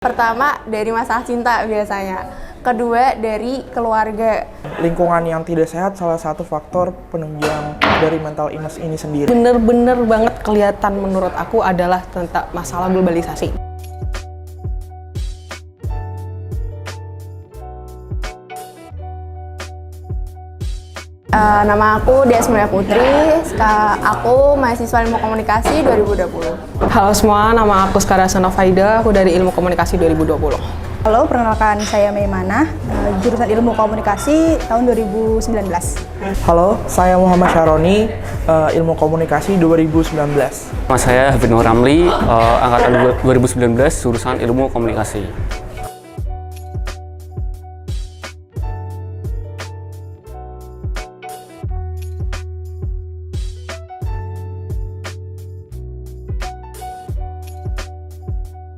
Pertama dari masalah cinta biasanya, kedua dari keluarga. Lingkungan yang tidak sehat salah satu faktor penunjang dari mental illness ini sendiri. Bener-bener banget kelihatan menurut aku adalah tentang masalah globalisasi. Nama aku Dias Mulia Putri, aku mahasiswa Ilmu Komunikasi 2020. Halo semua, nama aku Skara Sanofaida, aku dari Ilmu Komunikasi 2020. Halo, perkenalkan saya Maimanah, jurusan Ilmu Komunikasi tahun 2019. Halo, saya Muhammad Syaroni, Ilmu Komunikasi 2019. Nama saya Hafid Nur Ramli, angkatan 2019, jurusan Ilmu Komunikasi.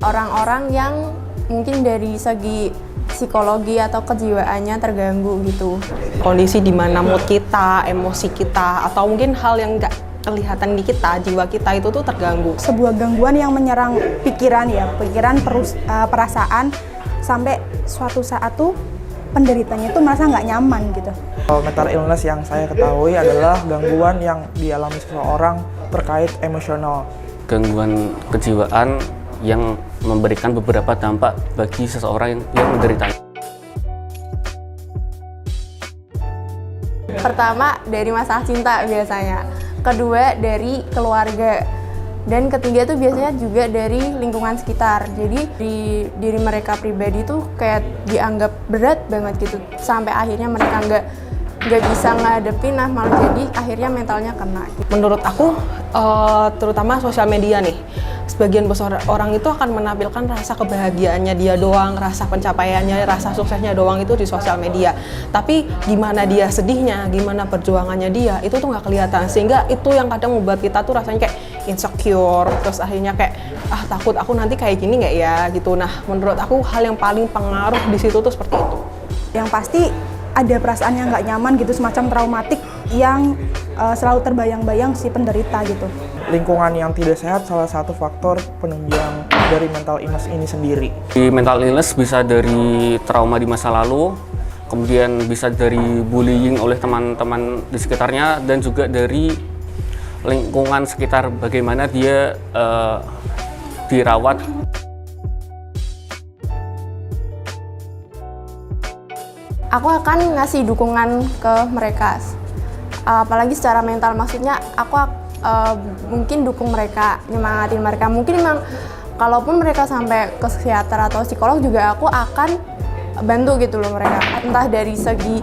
Orang-orang yang mungkin dari segi psikologi atau kejiwaannya terganggu gitu. Kondisi di mana mood kita, emosi kita, atau mungkin hal yang nggak kelihatan di kita, jiwa kita itu tuh terganggu. Sebuah gangguan yang menyerang pikiran perasaan, sampai suatu saat tuh penderitanya itu merasa nggak nyaman gitu. Mental illness yang saya ketahui adalah gangguan yang dialami seseorang terkait emosional. Gangguan kejiwaan yang memberikan beberapa dampak bagi seseorang yang menderita. Pertama dari masalah cinta biasanya, kedua dari keluarga, dan ketiga tuh biasanya juga dari lingkungan sekitar. Jadi di diri mereka pribadi tuh kayak dianggap berat banget gitu, sampai akhirnya mereka nggak bisa ngadepin, malah jadi akhirnya mentalnya kena. Menurut aku, terutama sosial media nih, sebagian besar orang itu akan menampilkan rasa kebahagiaannya dia doang, rasa pencapaiannya, rasa suksesnya doang itu di sosial media. Tapi gimana dia sedihnya, gimana perjuangannya dia, itu tuh nggak kelihatan. Sehingga itu yang kadang membuat kita tuh rasanya kayak insecure, terus akhirnya kayak, takut aku nanti kayak gini nggak ya, gitu. Nah, menurut aku hal yang paling pengaruh di situ tuh seperti itu. Yang pasti ada perasaan yang nggak nyaman gitu, semacam traumatik yang selalu terbayang-bayang si penderita gitu. Lingkungan yang tidak sehat salah satu faktor penunjang dari mental illness ini sendiri. Di mental illness bisa dari trauma di masa lalu, kemudian bisa dari bullying oleh teman-teman di sekitarnya, dan juga dari lingkungan sekitar bagaimana dia dirawat. Aku akan ngasih dukungan ke mereka, apalagi secara mental, maksudnya aku mungkin dukung mereka, nyemangatin mereka. Mungkin memang kalaupun mereka sampai ke psikiater atau psikolog juga aku akan bantu gitu loh mereka, entah dari segi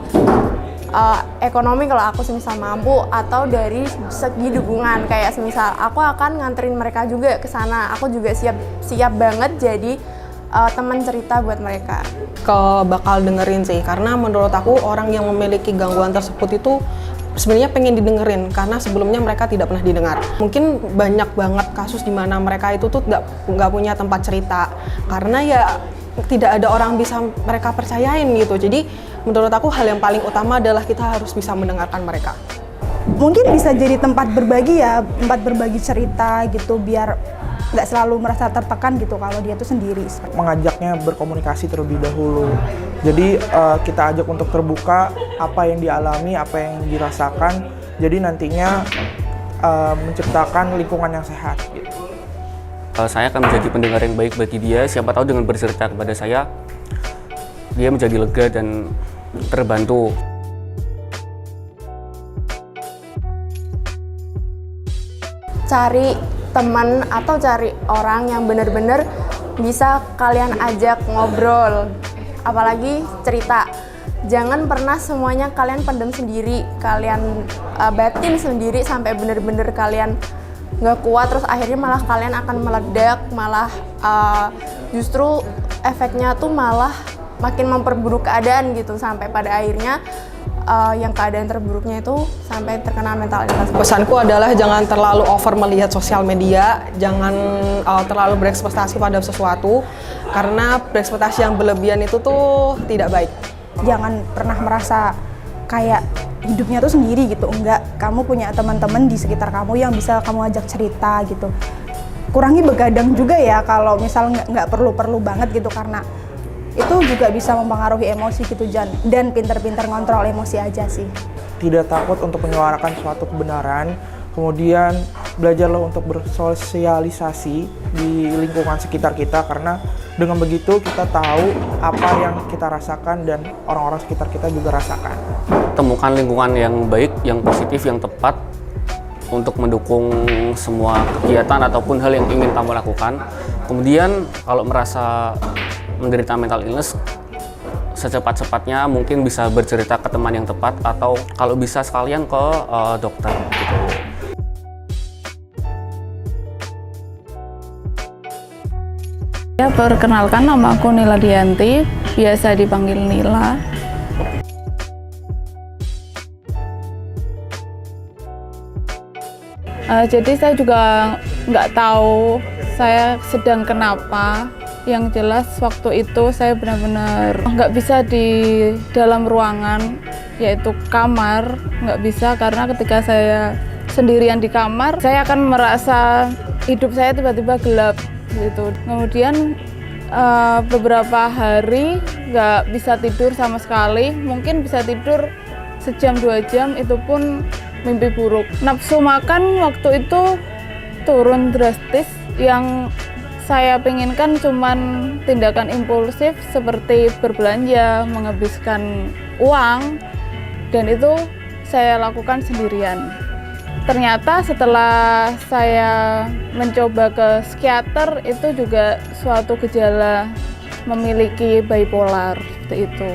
ekonomi kalau aku semisal mampu, atau dari segi dukungan kayak semisal aku akan nganterin mereka juga ke sana. Aku juga siap banget jadi teman cerita buat mereka. Bakal dengerin sih, karena menurut aku orang yang memiliki gangguan tersebut itu sebenarnya pengen didengerin, karena sebelumnya mereka tidak pernah didengar. Mungkin banyak banget kasus di mana mereka itu tuh nggak punya tempat cerita, karena ya tidak ada orang bisa mereka percayain gitu. Jadi menurut aku hal yang paling utama adalah kita harus bisa mendengarkan mereka. Mungkin bisa jadi tempat berbagi ya, tempat berbagi cerita gitu, biar nggak selalu merasa tertekan gitu kalau dia tuh sendiri. Mengajaknya berkomunikasi terlebih dahulu. Jadi kita ajak untuk terbuka apa yang dialami, apa yang dirasakan. Jadi nantinya menciptakan lingkungan yang sehat. Gitu. Saya akan menjadi pendengar yang baik bagi dia. Siapa tahu dengan bercerita kepada saya, dia menjadi lega dan terbantu. Cari teman atau cari orang yang benar-benar bisa kalian ajak ngobrol, apalagi cerita. Jangan pernah semuanya kalian pendem sendiri, kalian batin sendiri sampai benar-benar kalian nggak kuat, terus akhirnya malah kalian akan meledak, malah justru efeknya tuh malah makin memperburuk keadaan gitu, sampai pada akhirnya yang keadaan terburuknya itu sampai terkena mental illness. Pesanku adalah jangan terlalu over melihat sosial media, jangan terlalu berekspektasi pada sesuatu, karena berekspektasi yang berlebihan itu tuh tidak baik. Jangan pernah merasa kayak hidupnya tuh sendiri gitu, enggak. Kamu punya teman-teman di sekitar kamu yang bisa kamu ajak cerita gitu. kurangi begadang juga ya kalau misal nggak perlu-perlu banget gitu, karena itu juga bisa mempengaruhi emosi gitu dan pinter-pinter ngontrol emosi aja sih. Tidak takut untuk menyuarakan suatu kebenaran, kemudian belajarlah untuk bersosialisasi di lingkungan sekitar kita, karena dengan begitu kita tahu apa yang kita rasakan dan orang-orang sekitar kita juga rasakan. Temukan lingkungan yang baik, yang positif, yang tepat untuk mendukung semua kegiatan ataupun hal yang ingin kamu lakukan. Kemudian kalau merasa menderita mental illness, secepat-cepatnya mungkin bisa bercerita ke teman yang tepat atau kalau bisa sekalian ke dokter gitu. Ya, perkenalkan, nama aku Nila Dianti, biasa dipanggil Nila. Jadi saya juga nggak tahu saya sedang kenapa. Yang jelas waktu itu saya benar-benar nggak bisa di dalam ruangan, yaitu kamar, nggak bisa, karena ketika saya sendirian di kamar, saya akan merasa hidup saya tiba-tiba gelap gitu. Kemudian beberapa hari nggak bisa tidur sama sekali, mungkin bisa tidur sejam 2 jam, itu pun mimpi buruk. Nafsu makan waktu itu turun drastis, yang saya pinginkan cuman tindakan impulsif seperti berbelanja, menghabiskan uang, dan itu saya lakukan sendirian. Ternyata setelah saya mencoba ke psikiater, itu juga suatu gejala memiliki bipolar, seperti itu.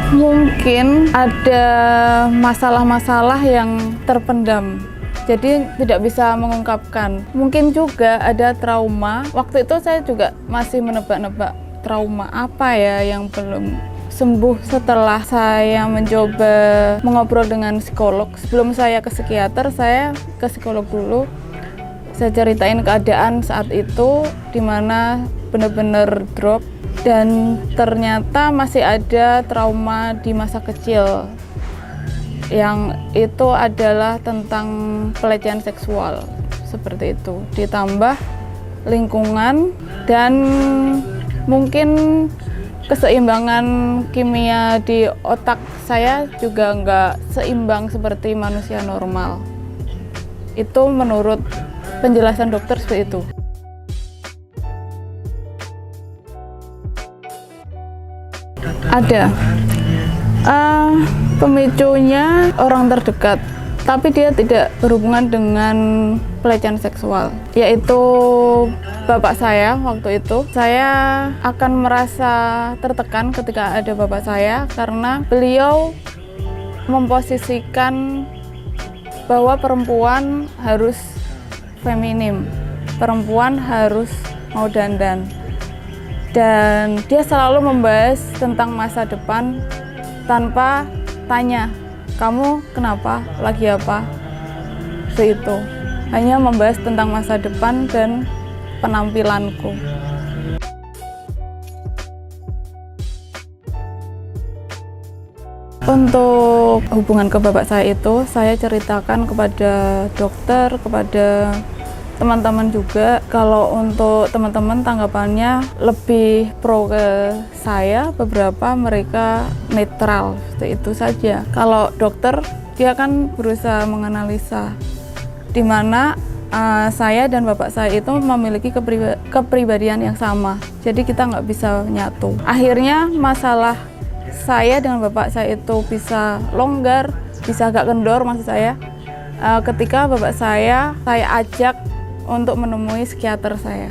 Mungkin ada masalah-masalah yang terpendam, jadi tidak bisa mengungkapkan. Mungkin juga ada trauma. Waktu itu saya juga masih menebak-nebak trauma apa ya yang belum sembuh. Setelah saya mencoba mengobrol dengan psikolog, sebelum saya ke psikiater, saya ke psikolog dulu. Saya ceritain keadaan saat itu, di mana benar-benar drop, dan ternyata masih ada trauma di masa kecil, yang itu adalah tentang pelecehan seksual, seperti itu. Ditambah lingkungan dan mungkin keseimbangan kimia di otak saya juga nggak seimbang seperti manusia normal. Itu menurut penjelasan dokter seperti itu. Ada pemicunya orang terdekat, tapi dia tidak berhubungan dengan pelecehan seksual, yaitu bapak saya. Waktu itu saya akan merasa tertekan ketika ada bapak saya, karena beliau memposisikan bahwa perempuan harus feminim, perempuan harus mau dandan. Dan dia selalu membahas tentang masa depan tanpa tanya, kamu kenapa, lagi apa, itu. Hanya membahas tentang masa depan dan penampilanku. Untuk hubungan ke bapak saya itu, saya ceritakan kepada dokter, kepada teman-teman juga. Kalau untuk teman-teman tanggapannya lebih pro ke saya, beberapa mereka netral, seperti itu saja. Kalau dokter, dia kan berusaha menganalisa di mana saya dan bapak saya itu memiliki kepribadian yang sama, jadi kita nggak bisa nyatu. Akhirnya masalah saya dengan bapak saya itu bisa longgar, bisa agak kendor maksud saya, ketika bapak saya ajak untuk menemui psikiater saya.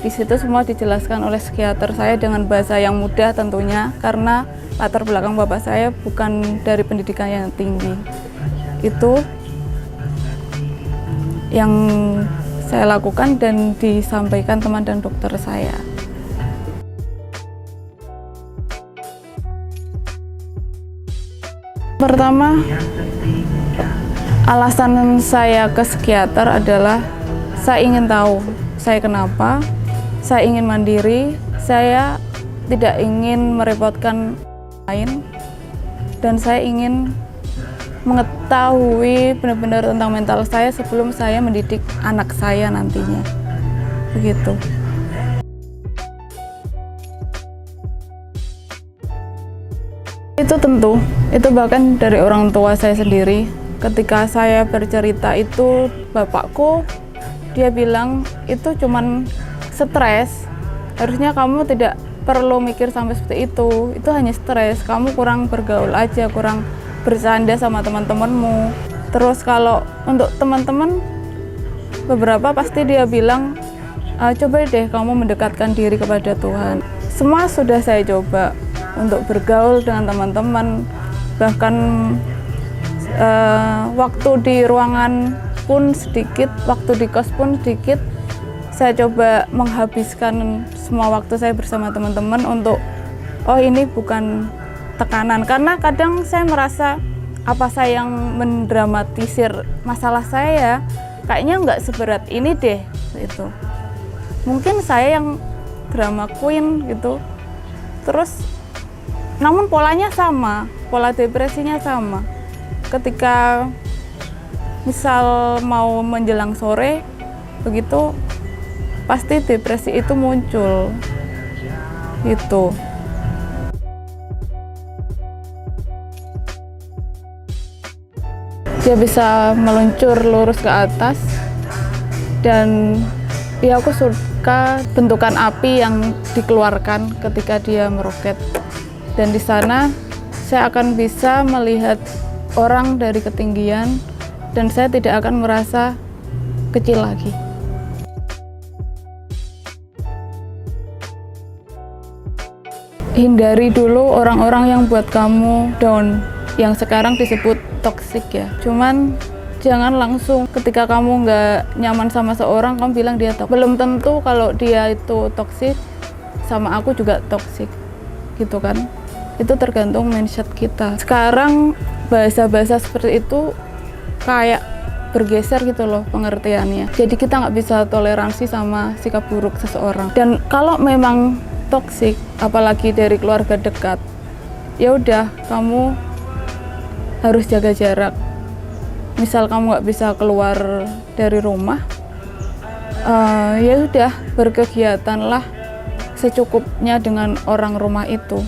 Di situ semua dijelaskan oleh psikiater saya dengan bahasa yang mudah tentunya, karena latar belakang bapak saya bukan dari pendidikan yang tinggi. Itu yang saya lakukan dan disampaikan teman dan dokter saya. Pertama, alasan saya ke psikiater adalah saya ingin tahu saya kenapa, saya ingin mandiri, saya tidak ingin merepotkan lain, dan saya ingin mengetahui benar-benar tentang mental saya sebelum saya mendidik anak saya nantinya. Begitu. Itu tentu, itu bahkan dari orang tua saya sendiri. Ketika saya bercerita itu, bapakku, dia bilang itu cuman stres. Harusnya kamu tidak perlu mikir sampai seperti itu hanya stres. Kamu kurang bergaul aja, kurang bercanda sama teman-temanmu. Terus kalau untuk teman-teman, beberapa pasti dia bilang, coba deh kamu mendekatkan diri kepada Tuhan. Semua sudah saya coba untuk bergaul dengan teman-teman, bahkan waktu di ruangan pun sedikit, waktu di kos pun sedikit. Saya coba menghabiskan semua waktu saya bersama teman-teman untuk, oh ini bukan tekanan, karena kadang saya merasa apa saya yang mendramatisir masalah saya, kayaknya nggak seberat ini deh, itu. Mungkin saya yang drama queen gitu, terus namun polanya sama, pola depresinya sama. Ketika misal mau menjelang sore, begitu pasti depresi itu muncul. Gitu. Dia bisa meluncur lurus ke atas, dan ya aku suka bentukan api yang dikeluarkan ketika dia meroket. Dan di sana saya akan bisa melihat orang dari ketinggian dan saya tidak akan merasa kecil lagi. Hindari dulu orang-orang yang buat kamu down, yang sekarang disebut toksik ya. Cuman jangan langsung ketika kamu nggak nyaman sama seorang, kamu bilang dia toksik. Belum tentu kalau dia itu toksik, sama aku juga toksik, gitu kan. Itu tergantung mindset kita. Sekarang bahasa-bahasa seperti itu kayak bergeser gitu loh pengertiannya. Jadi kita nggak bisa toleransi sama sikap buruk seseorang. Dan kalau memang toksik, apalagi dari keluarga dekat, ya udah kamu harus jaga jarak. Misal kamu nggak bisa keluar dari rumah, ya udah berkegiatanlah secukupnya dengan orang rumah itu.